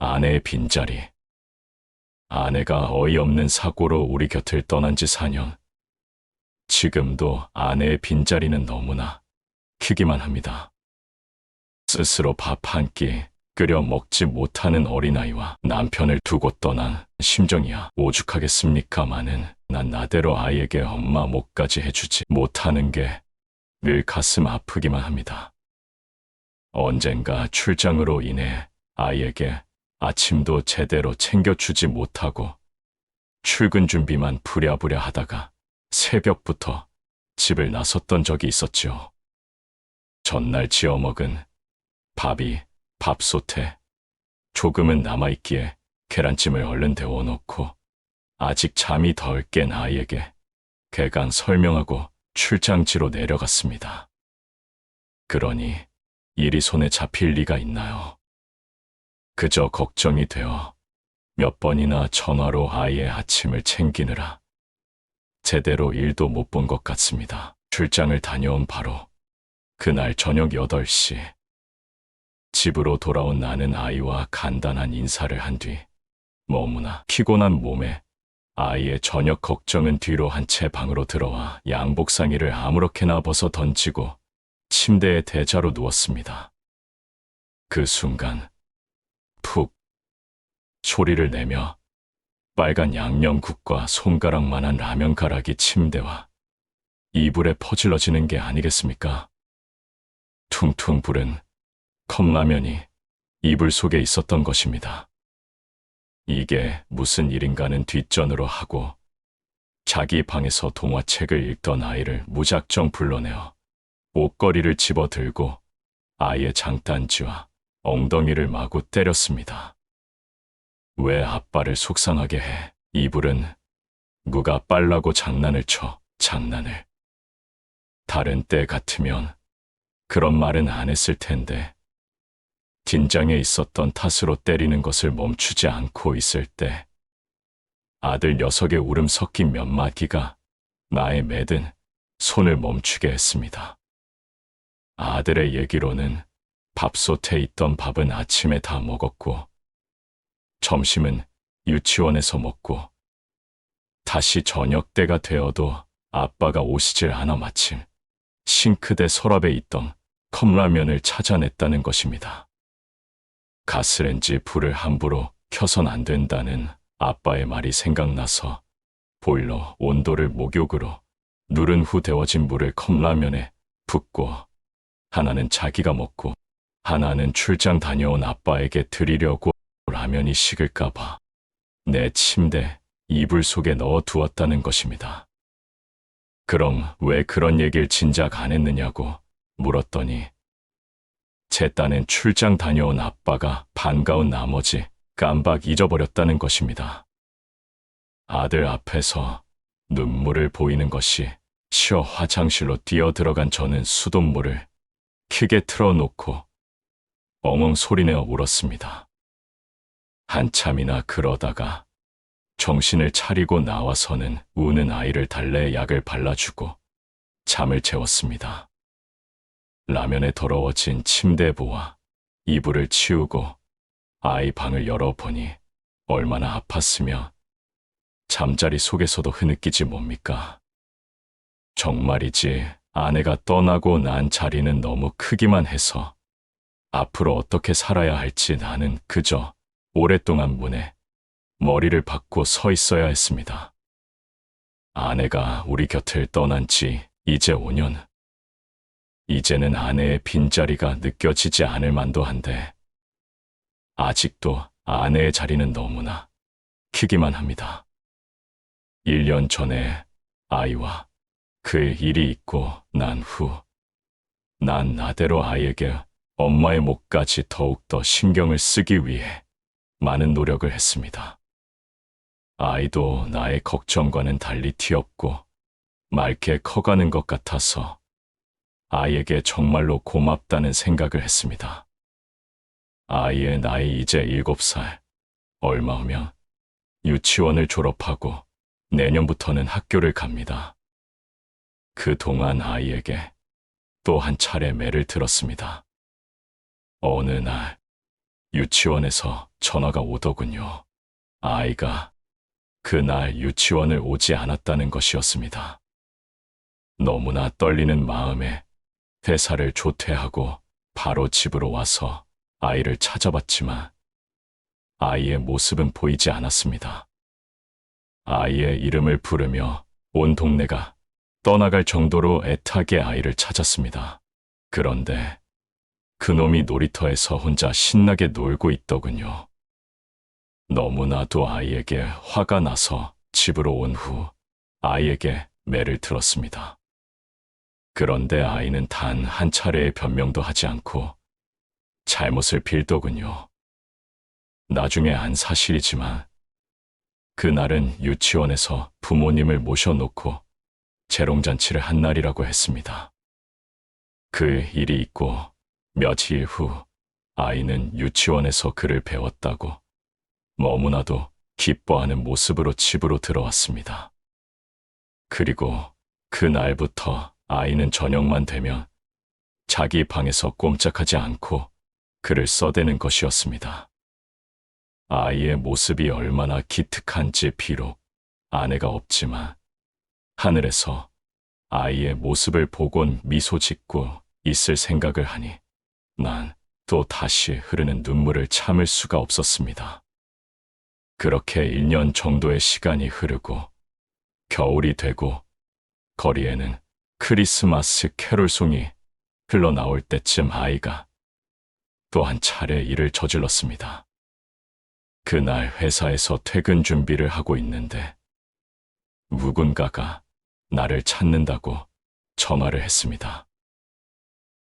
아내의 빈자리. 아내가 어이없는 사고로 우리 곁을 떠난 지 4년. 지금도 아내의 빈자리는 너무나 크기만 합니다. 스스로 밥 한 끼 끓여 먹지 못하는 어린아이와 남편을 두고 떠난 심정이야 오죽하겠습니까마는 난 나대로 아이에게 엄마 목까지 해주지 못하는 게 늘 가슴 아프기만 합니다. 언젠가 출장으로 인해 아이에게 아침도 제대로 챙겨주지 못하고 출근 준비만 부랴부랴 하다가 새벽부터 집을 나섰던 적이 있었지요. 전날 지어 먹은 밥이 밥솥에 조금은 남아있기에 계란찜을 얼른 데워놓고 아직 잠이 덜 깬 아이에게 개강 설명하고 출장지로 내려갔습니다. 그러니 일이 손에 잡힐 리가 있나요? 그저 걱정이 되어 몇 번이나 전화로 아이의 아침을 챙기느라 제대로 일도 못 본 것 같습니다. 출장을 다녀온 바로 그날 저녁 8시. 집으로 돌아온 나는 아이와 간단한 인사를 한 뒤 너무나 피곤한 몸에 아이의 저녁 걱정은 뒤로 한 채 방으로 들어와 양복상의를 아무렇게나 벗어 던지고 침대에 대자로 누웠습니다. 그 순간 푹 소리를 내며 빨간 양념국과 손가락만한 라면가락이 침대와 이불에 퍼질러지는 게 아니겠습니까? 퉁퉁 부른 컵라면이 이불 속에 있었던 것입니다. 이게 무슨 일인가는 뒷전으로 하고 자기 방에서 동화책을 읽던 아이를 무작정 불러내어 옷걸이를 집어들고 아이의 장단지와 엉덩이를 마구 때렸습니다. 왜 아빠를 속상하게 해? 이불은 누가 빨라고 장난을 쳐, 장난을. 다른 때 같으면 그런 말은 안 했을 텐데 긴장에 있었던 탓으로 때리는 것을 멈추지 않고 있을 때 아들 녀석의 울음 섞인 몇 마디가 나의 매든 손을 멈추게 했습니다. 아들의 얘기로는 밥솥에 있던 밥은 아침에 다 먹었고 점심은 유치원에서 먹고 다시 저녁 때가 되어도 아빠가 오시질 않아 마침 싱크대 서랍에 있던 컵라면을 찾아냈다는 것입니다. 가스렌지 불을 함부로 켜선 안 된다는 아빠의 말이 생각나서 보일러 온도를 목욕으로 누른 후 데워진 물을 컵라면에 붓고 하나는 자기가 먹고 하나는 출장 다녀온 아빠에게 드리려고 라면이 식을까봐 내 침대 이불 속에 넣어 두었다는 것입니다. 그럼 왜 그런 얘기를 진작 안 했느냐고 물었더니 제 딴엔 출장 다녀온 아빠가 반가운 나머지 깜박 잊어버렸다는 것입니다. 아들 앞에서 눈물을 보이는 것이 쉬어 화장실로 뛰어들어간 저는 수돗물을 크게 틀어놓고 엉엉 소리내어 울었습니다. 한참이나 그러다가 정신을 차리고 나와서는 우는 아이를 달래 약을 발라주고 잠을 재웠습니다. 라면에 더러워진 침대부와 이불을 치우고 아이 방을 열어보니 얼마나 아팠으며 잠자리 속에서도 흐느끼지 뭡니까? 정말이지 아내가 떠나고 난 자리는 너무 크기만 해서 앞으로 어떻게 살아야 할지 나는 그저 오랫동안 문에 머리를 박고 서 있어야 했습니다. 아내가 우리 곁을 떠난 지 이제 5년. 이제는 아내의 빈자리가 느껴지지 않을 만도 한데 아직도 아내의 자리는 너무나 크기만 합니다. 1년 전에 아이와 그 일이 있고 난 후 난 나대로 아이에게 엄마의 몫까지 더욱더 신경을 쓰기 위해 많은 노력을 했습니다. 아이도 나의 걱정과는 달리 튀었고 맑게 커가는 것 같아서 아이에게 정말로 고맙다는 생각을 했습니다. 아이의 나이 이제 7살. 얼마 후면 유치원을 졸업하고 내년부터는 학교를 갑니다. 그동안 아이에게 또 한 차례 매를 들었습니다. 어느 날 유치원에서 전화가 오더군요. 아이가 그날 유치원을 오지 않았다는 것이었습니다. 너무나 떨리는 마음에 회사를 조퇴하고 바로 집으로 와서 아이를 찾아봤지만 아이의 모습은 보이지 않았습니다. 아이의 이름을 부르며 온 동네가 떠나갈 정도로 애타게 아이를 찾았습니다. 그런데 그놈이 놀이터에서 혼자 신나게 놀고 있더군요. 너무나도 아이에게 화가 나서 집으로 온 후 아이에게 매를 들었습니다. 그런데 아이는 단 한 차례의 변명도 하지 않고 잘못을 빌더군요. 나중에 안 사실이지만 그날은 유치원에서 부모님을 모셔놓고 재롱잔치를 한 날이라고 했습니다. 그 일이 있고 며칠 후 아이는 유치원에서 글을 배웠다고 너무나도 기뻐하는 모습으로 집으로 들어왔습니다. 그리고 그날부터 아이는 저녁만 되면 자기 방에서 꼼짝하지 않고 글을 써대는 것이었습니다. 아이의 모습이 얼마나 기특한지 비록 아내가 없지만 하늘에서 아이의 모습을 보곤 미소 짓고 있을 생각을 하니 난 또 다시 흐르는 눈물을 참을 수가 없었습니다. 그렇게 1년 정도의 시간이 흐르고 겨울이 되고 거리에는 크리스마스 캐롤송이 흘러나올 때쯤 아이가 또 한 차례 일을 저질렀습니다. 그날 회사에서 퇴근 준비를 하고 있는데 누군가가 나를 찾는다고 전화를 했습니다.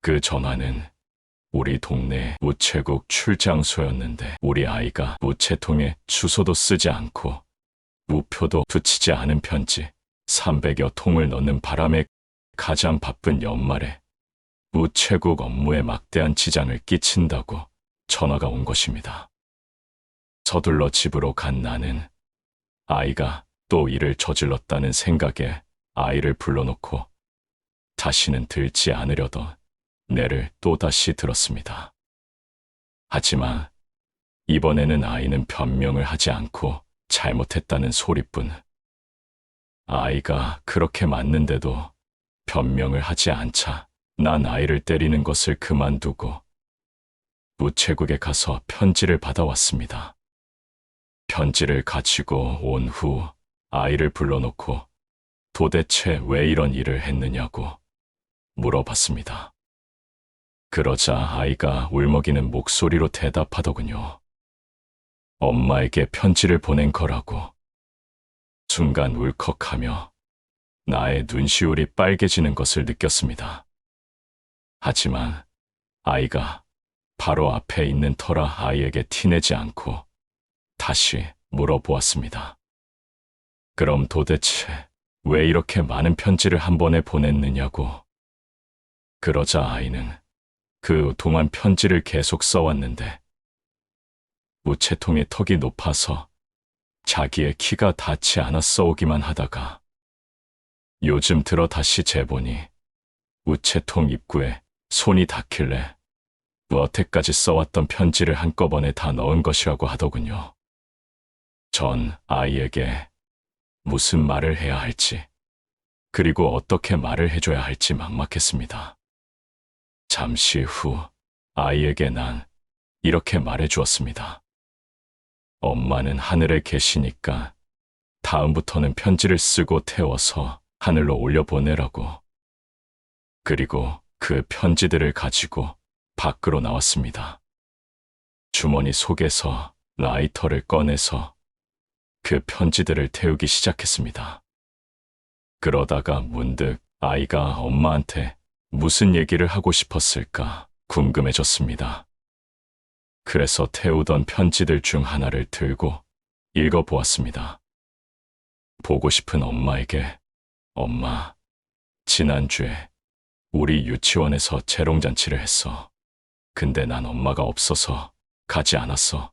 그 전화는 우리 동네 우체국 출장소였는데 우리 아이가 우체통에 주소도 쓰지 않고 우표도 붙이지 않은 편지 300여 통을 넣는 바람에 가장 바쁜 연말에 우체국 업무에 막대한 지장을 끼친다고 전화가 온 것입니다. 서둘러 집으로 간 나는 아이가 또 일을 저질렀다는 생각에 아이를 불러놓고 다시는 들지 않으려던 내를 또다시 들었습니다. 하지만 이번에는 아이는 변명을 하지 않고 잘못했다는 소리뿐. 아이가 그렇게 맞는데도 변명을 하지 않자 난 아이를 때리는 것을 그만두고 우체국에 가서 편지를 받아왔습니다. 편지를 가지고 온 후 아이를 불러놓고 도대체 왜 이런 일을 했느냐고 물어봤습니다. 그러자 아이가 울먹이는 목소리로 대답하더군요. 엄마에게 편지를 보낸 거라고. 순간 울컥하며 나의 눈시울이 빨개지는 것을 느꼈습니다. 하지만 아이가 바로 앞에 있는 터라 아이에게 티내지 않고 다시 물어보았습니다. 그럼 도대체 왜 이렇게 많은 편지를 한 번에 보냈느냐고. 그러자 아이는 그 동안 편지를 계속 써왔는데 우체통의 턱이 높아서 자기의 키가 닿지 않아 써오기만 하다가 요즘 들어 다시 재보니 우체통 입구에 손이 닿길래 여태까지 써왔던 편지를 한꺼번에 다 넣은 것이라고 하더군요. 전 아이에게 무슨 말을 해야 할지, 그리고 어떻게 말을 해줘야 할지 막막했습니다. 잠시 후 아이에게 난 이렇게 말해주었습니다. 엄마는 하늘에 계시니까 다음부터는 편지를 쓰고 태워서 하늘로 올려보내라고. 그리고 그 편지들을 가지고 밖으로 나왔습니다. 주머니 속에서 라이터를 꺼내서 그 편지들을 태우기 시작했습니다. 그러다가 문득 아이가 엄마한테 무슨 얘기를 하고 싶었을까 궁금해졌습니다. 그래서 태우던 편지들 중 하나를 들고 읽어보았습니다. 보고 싶은 엄마에게, 엄마, 지난주에 우리 유치원에서 재롱잔치를 했어. 근데 난 엄마가 없어서 가지 않았어.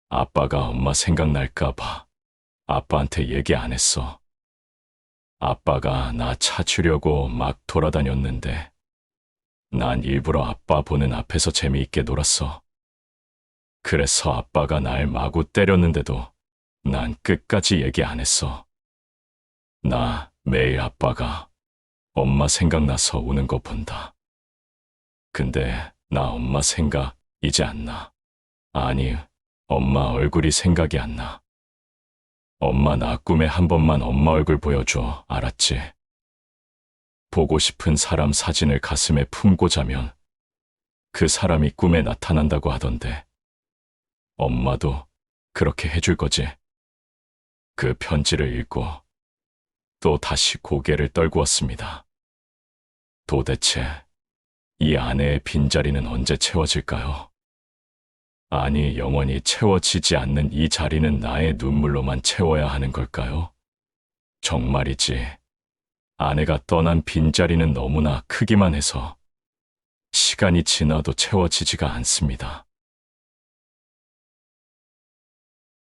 아빠가 엄마 생각날까봐 아빠한테 얘기 안 했어. 아빠가 나 찾으려고 막 돌아다녔는데 난 일부러 아빠 보는 앞에서 재미있게 놀았어. 그래서 아빠가 날 마구 때렸는데도 난 끝까지 얘기 안 했어. 나 매일 아빠가 엄마 생각나서 우는 거 본다. 근데 나 엄마 생각 이제 안 나. 아니, 엄마 얼굴이 생각이 안 나. 엄마 나 꿈에 한 번만 엄마 얼굴 보여줘, 알았지? 보고 싶은 사람 사진을 가슴에 품고 자면 그 사람이 꿈에 나타난다고 하던데 엄마도 그렇게 해줄 거지? 그 편지를 읽고 또 다시 고개를 떨구었습니다. 도대체 이 아내의 빈자리는 언제 채워질까요? 아니, 영원히 채워지지 않는 이 자리는 나의 눈물로만 채워야 하는 걸까요? 정말이지. 아내가 떠난 빈자리는 너무나 크기만 해서 시간이 지나도 채워지지가 않습니다.